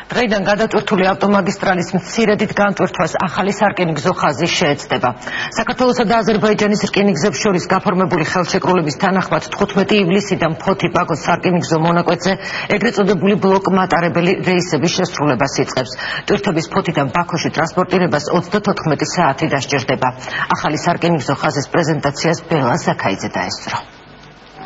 დღეიდან გადატვირთული ავტომაგისტრალის მცირედით განტვირთვას ახალი სარკინიგზო ხაზი შეეცდება. საქართველოსა და აზერბაიჯანის რკინიგზებს შორის გაფორმებული ხელშეკრულების თანახმად 15 ივლისიდან ფოთი-ბაქოს სარკინიგზო მონაკვეთზე ეგრეთ წოდებული ბლოკ-მატარებელი რეისების შესრულებას იწყებს. ტვირთების ფოთიდან ბაქოში ტრანსპორტირებას 34 საათი დასჭირდება. ახალი სარკინიგზო ხაზის პრეზენტაციას ბელა ზაქაიძე დაესწრო.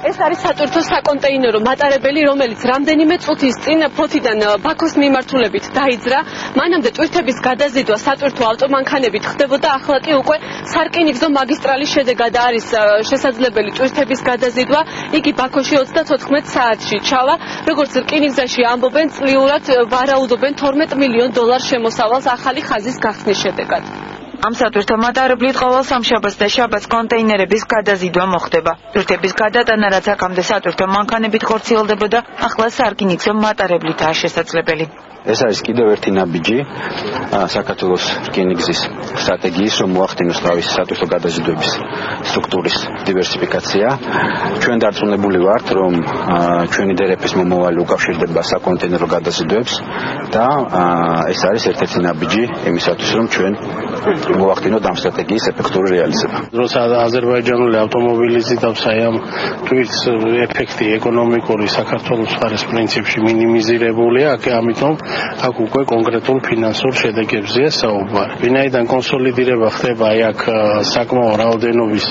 ეს არის სატვირთო საკონტეინერო მატარებელი, რომელიც რამდენიმე წუთის წინ ფოთიდან ბაქოს მიმართულებით დაიძრა. მანამდე ტვირთების გადაზიდვა სატვირთო ავტომანქანებით ხდებოდა, ახლა კი უკვე სარკინიგზო მაგისტრალის შედეგად არის შესაძლებელი ტვირთების გადაზიდვა. იგი ბაქოში 34 საათში ჩავა. როგორც რკინიგზაში ამბობენ, წლიურად ვარაუდობენ $12 მილიონ შემოსავალს ახალი ხაზის გახსნის შედეგად. ამ სატვირთო მატარებლით ყოველ სამშაბათს და შაბათს კონტეინერების გადაზიდვა მოხდება. ტვირთების გადატანა, რაც აქამდე სატვირთო მანქანებით ხორციელდებოდა, ახლა სარკინიგზო მატარებლითაა შესაძლებელი. ეს არის კიდევ ერთი ნაბიჯი საქართველოს რკინიგზის სტრატეგიის, რომ მოახდინოს თავისი სატვირთო გადაზიდვების სტრუქტურის დივერსიფიკაცია. ჩვენ დარწმუნებული ვართ, რომ ჩვენი დერეფის მომავალი უკავშირდება საკონტეინერო გადაზიდვებს და ეს არის ერთ-ერთი ნაბიჯი იმისათვის, რომ ჩვენ მოახდინოთ ამ სტრატეგიის ეფექტური რეალიზება. როცა აზერბაიჯანული ავტომობილი ზიდავს ამ ტვირთს, ეფექტი ეკონომიკური საქართველოს მხარეს პრინციპში მინიმიზირებულია, ამიტომ აქ უკვე კონკრეტულ ფინანსურ შედეგებზეა საუბარი. ვინაიდან კონსოლიდირება ხდება აქ საკმაო რაოდენობის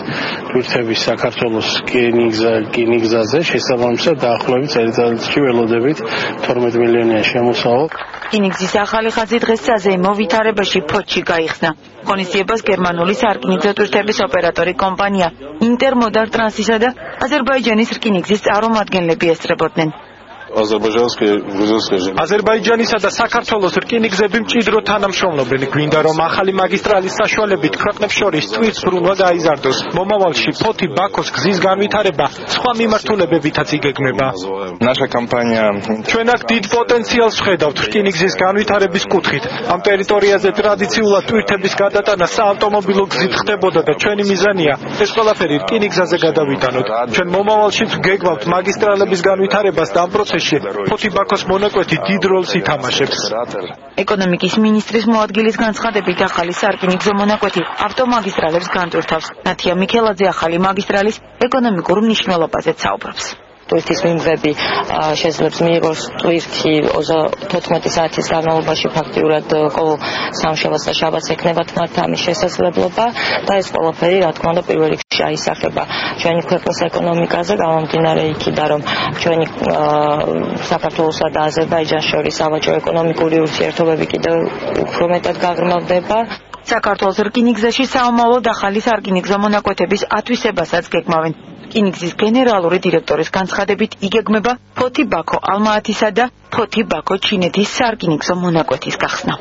ტვირთების საქართველოს რკინიგზაზე, შესაბამისად დაახლოებით წელიწადში ველოდებით 12 მილიონიან შემოსავალ. რკინიგზის ახალი ხაზი დღეს საზეიმო ვითარებაში ფოთში გაიხსნა. ღონისძიებას გერმანული სარკინიგზო ტვირთების ოპერატორი კომპანია ინტერმოდარ ტრანსისა და აზერბაიჯანის რკინიგზის წარმომადგენლები ესწრებოდნენ. აზერბაიჯანისა და საქართველოს რკინიგზები მჭიდროდ თანამშრომლობენ. გვინდა რომ ახალი მაგისტრალის საშუალებით ქვეყნებს შორის ტვირთს ბრუნვა გაიზარდოს. მომავალში ფოთი-ბაქოს გზის განვითარება სხვა მიმართულებებითაც იგეგმება. ჩვენ აქ დიდ პოტენციალს ვხედავთ რკინიგზის განვითარების კუთხით. ამ ტერიტორიაზე ტრადიციულად ტვირთების გადატანა საავტომობილო გზით ხდებოდა და ჩვენი მიზანია ეს ყველაფერი რკინიგზაზე გადავიტანოთ. ჩვენ მომავალშიც ვგეგმავთ მაგისტრალების განვითარებას და ამ პროცესში ფოთი-ბაქოს მონაკვეთი დიდ როლს ითამაშებს. ეკონომიკის მინისტრის მოადგილის განცხადებით, ახალი სარკინიგზო მონაკვეთი ავტომაგისტრალებს განტვირთავს. ნათია მიქელაძე ახალი მაგისტრალის ეკონომიკურ მნიშვნელობაზეც საუბრობს. ტვირთის მიმღები შეძლებს მიიღოს ტვირთი 14 საათის განმავლობაში, ფაქტიურად ყოველ სამშაბათს და შაბათს ექნებათ მათ ამის შესაძლებლობა და ეს ყველაფერი, რა თქმა უნდა, პირველ რიგში აისახება ჩვენი ქვეყნის ეკონომიკაზე, გამომდინარე იქიდან, რომ ჩვენი საქართველოსა და აზერბაიჯანს შორის სავაჭრო ეკონომიკური ურთიერთობები კიდევ უფრო მეტად გაღრმავდება. საქართველოს რკინიგზაში საომავლოდ ახალი სარკინიგზო მონაკვეთების ათვისებასაც გეგმავენ. რკინიგზის გენერალური დირექტორის განცხადებით იგეგმება ფოთი-ბაქო ალმაათისა და ფოთი-ბაქო ჩინეთის სარკინიგზო მონაკვეთის გახსნა.